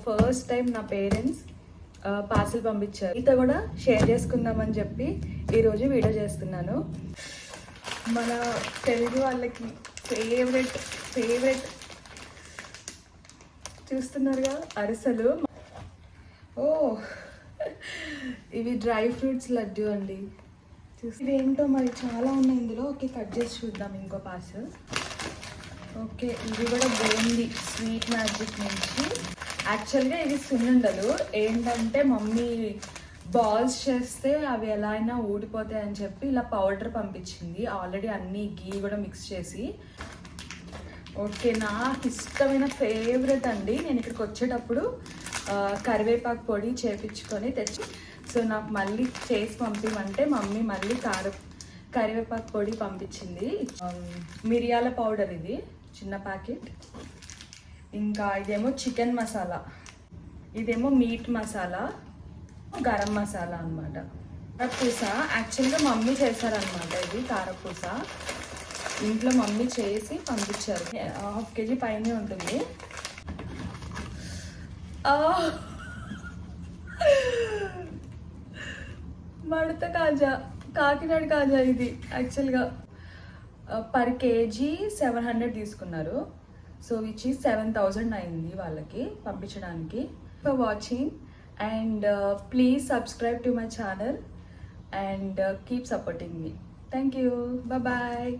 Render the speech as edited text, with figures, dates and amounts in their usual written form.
First time నా parents parcel పంపించారు. మీతో కూడా షేర్ చేసుకుందామని చెప్పి ఈరోజు వీడియో చేస్తున్నాను. మన తెలుగు వాళ్ళకి ఫేవరెట్ చూస్తున్నారుగా అరిసెలు. ఓ ఇవి డ్రై ఫ్రూట్స్ లడ్డు అండి. ఇది ఏంటో మరి చాలా ఉన్నాయి ఇందులో. ఓకే, కట్ చేసి చూద్దాం ఇంకో పార్సల్. ఓకే, ఇది కూడా బూందీ స్వీట్ మ్యాజిక్ నుంచి. యాక్చువల్గా ఇది సున్నుండలు. ఏంటంటే మమ్మీ బాల్స్ చేస్తే అవి ఎలా అయినా ఊడిపోతాయి అని చెప్పి ఇలా పౌడర్ పంపించింది. ఆల్రెడీ అన్ని గీ కూడా మిక్స్ చేసి. ఓకే, నాకు ఇష్టమైన ఫేవరెట్ అండి. నేను ఇక్కడికి వచ్చేటప్పుడు కరివేపాకు పొడి చేపించుకొని తెచ్చి, సో నాకు మళ్ళీ చేసి పంపిమంటే మమ్మీ మళ్ళీ కరివేపాకు పొడి పంపించింది. మిరియాల పౌడర్ ఇది చిన్న ప్యాకెట్. ఇంకా ఇదేమో చికెన్ మసాలా, ఇదేమో మీట్ మసాలా, గరం మసాలా అనమాట. కారపూస యాక్చువల్గా మమ్మీ చేశారనమాట. ఇది కారపూస ఇంట్లో మమ్మీ చేసి పంపించారు. 1/2 kg పైనే ఉంటుంది. మడత కాజా, కాకినాడ కాజా ఇది. యాక్చువల్గా పర్ కేజీ 700 తీసుకున్నారు. సో విచ్ ఈజ్ 7000 అయింది వాళ్ళకి పంపించడానికి. For watching and please subscribe to my channel and keep supporting మీ. Thank you. బాయ్.